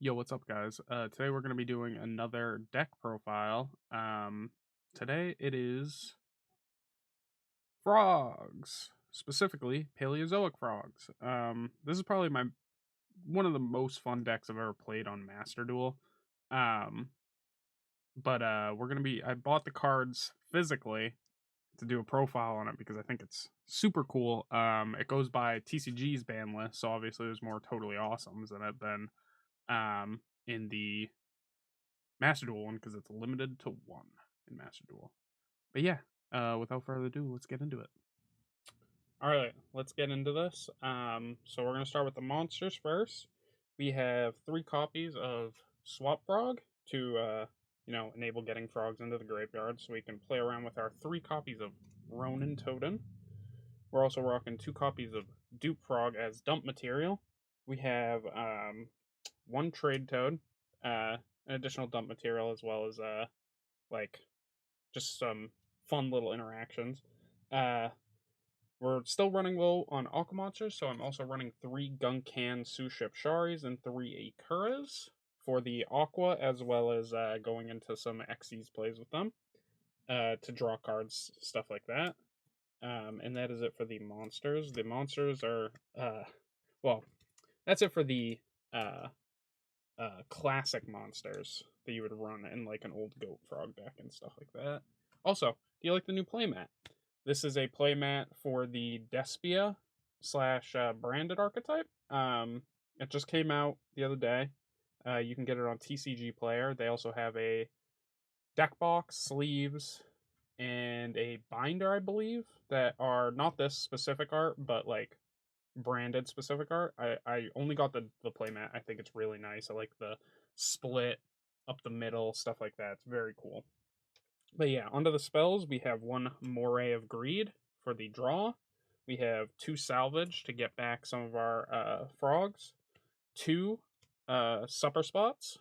Yo, what's up, guys? Today we're going to be doing another deck profile. Today it is frogs, specifically Paleozoic frogs. This is probably one of the most fun decks I've ever played on Master Duel. Um, but we're gonna be. I bought the cards physically to do a profile on it because I think it's super cool. It goes by TCG's ban list, so obviously there's more totally awesomes in it than in the Master Duel one because it's limited to one in Master Duel. But yeah, without further ado, let's get into it. All right, let's get into this. So we're gonna start with the monsters first. We have 3 copies of Swap Frog to enable getting frogs into the graveyard, so we can play around with our 3 copies of Ronin Totem. We're also rocking 2 copies of Dupe Frog as dump material. We have 1 Trade Toad, an additional dump material, as well as like just some fun little interactions. Uh, we're still running low on Aqua Monsters, so I'm also running 3 Gunkan Suship Sharis and 3 Akuras for the Aqua, as well as going into some Xyz plays with them to draw cards, stuff like that. And that is it for the monsters. The monsters are, well, that's it for the uh, classic monsters that you would run in like an old goat frog deck and stuff like that. Also, do you like the new playmat? This is a playmat for the Despia slash branded archetype. It just came out the other day. You can get it on TCG Player. They also have a deck box, sleeves, and a binder, I believe, that are not this specific art, but like branded specific art. I only got the playmat. I think it's really nice. I like the split up the middle, stuff like that. It's very cool. But yeah, onto the spells. We have 1 Moray of Greed for the draw. We have 2 Salvage to get back some of our frogs. 2 Supper Spots,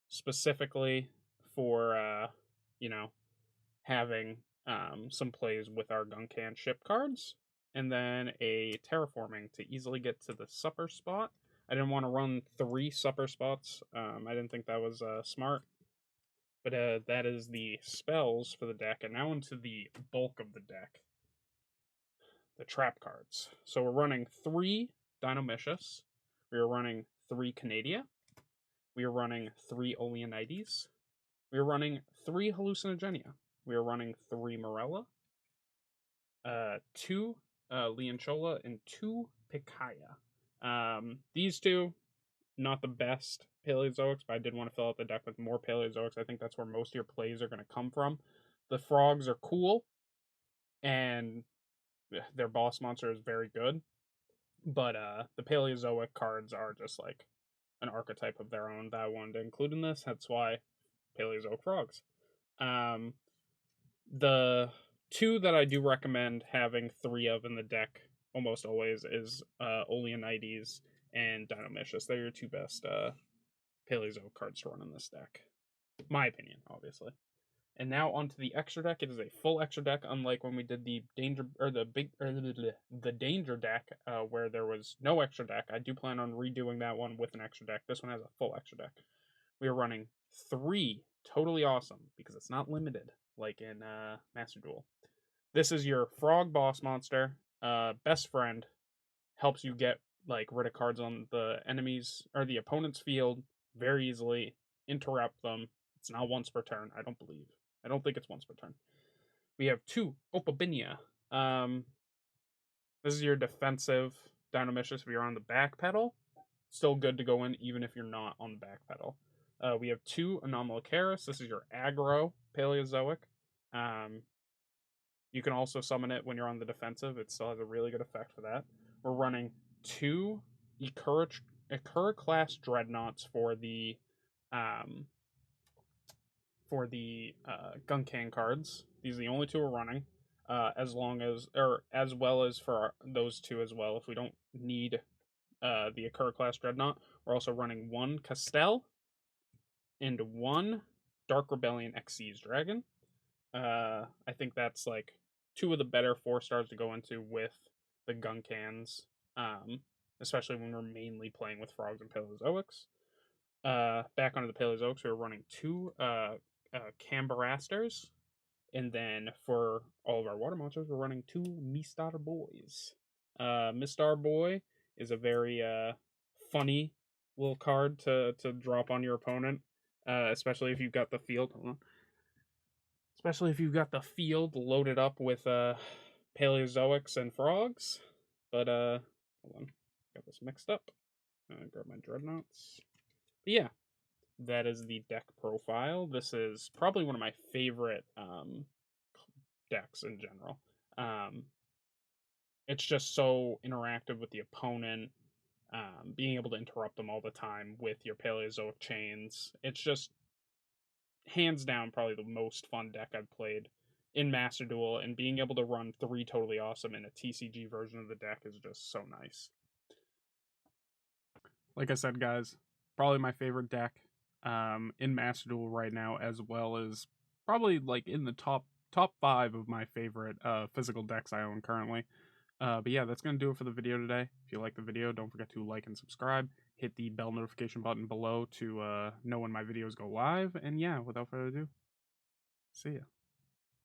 specifically for having some plays with our Gunkan ship cards, and then a Terraforming to easily get to the Supper Spot. I didn't want to run 3 Supper Spots. I didn't think that was smart. But that is the spells for the deck, and now into the bulk of the deck, the trap cards. So we're running 3 Dinomishus. We are running 3 Canadia. We are running 3 Oleanites. We are running 3 Hallucinogenia. We are running 3 Morella, 2 Leonchola, and 2 Picaya. These 2, not the best Paleozoics, but I did want to fill out the deck with more Paleozoics. I think that's where most of your plays are going to come from. The frogs are cool, and their boss monster is very good, but the Paleozoic cards are just like an archetype of their own that I wanted to include in this. That's why Paleozoic frogs. The 2 that I do recommend having 3 of in the deck almost always is Oleanites and Dinomishus. They're your 2 best Paleozoic cards to run in this deck. My opinion, obviously. And now onto the extra deck. It is a full extra deck, unlike when we did the danger or the danger deck, where there was no extra deck. I do plan on redoing that one with an extra deck. This one has a full extra deck. We are running 3 totally awesome because it's not limited like in Master Duel. This is your frog boss monster, best friend, helps you get like rid of cards on the enemies or the opponent's field very easily, interrupt them. It's not once per turn, I don't believe. I don't think it's once per turn. We have 2 Opabinia. This is your defensive Dinomishus if you're on the back pedal. Still good to go in even if you're not on the back pedal. We have 2 Anomalocaris. This is your aggro Paleozoic. You can also summon it when you're on the defensive. It still has a really good effect for that. We're running 2 Ikura class Dreadnoughts for the Gunkan cards. These are the only 2 we're running. As well as for those 2 as well. If we don't need the Ikura class Dreadnought, we're also running 1 Castell and 1 Dark Rebellion Xyz Dragon. I think that's like 2 of the better 4 stars to go into with the Gunkans, especially when we're mainly playing with frogs and Paleozoics. Back onto the Paleozoics, we're running two Cambarasters, and then for all of our water monsters, we're running two Mistar Boys. Mistar Boy is a very funny little card to drop on your opponent, especially if you've got the field. Hold on. Especially if you've got the field loaded up with Paleozoics and frogs. But hold on, got this mixed up. Grab my dreadnoughts. But yeah, that is the deck profile. This is probably one of my favorite decks in general. It's just so interactive with the opponent, being able to interrupt them all the time with your Paleozoic chains. It's just hands down probably the most fun deck I've played in Master Duel, and being able to run 3 totally awesome in a TCG version of the deck is just so nice. Like I said, guys, probably my favorite deck in Master Duel right now, as well as probably like in the top 5 of my favorite physical decks I own currently. But yeah, that's going to do it for the video today. If you like the video, don't forget to like and subscribe. Hit the bell notification button below to know when my videos go live. And yeah, without further ado, see ya.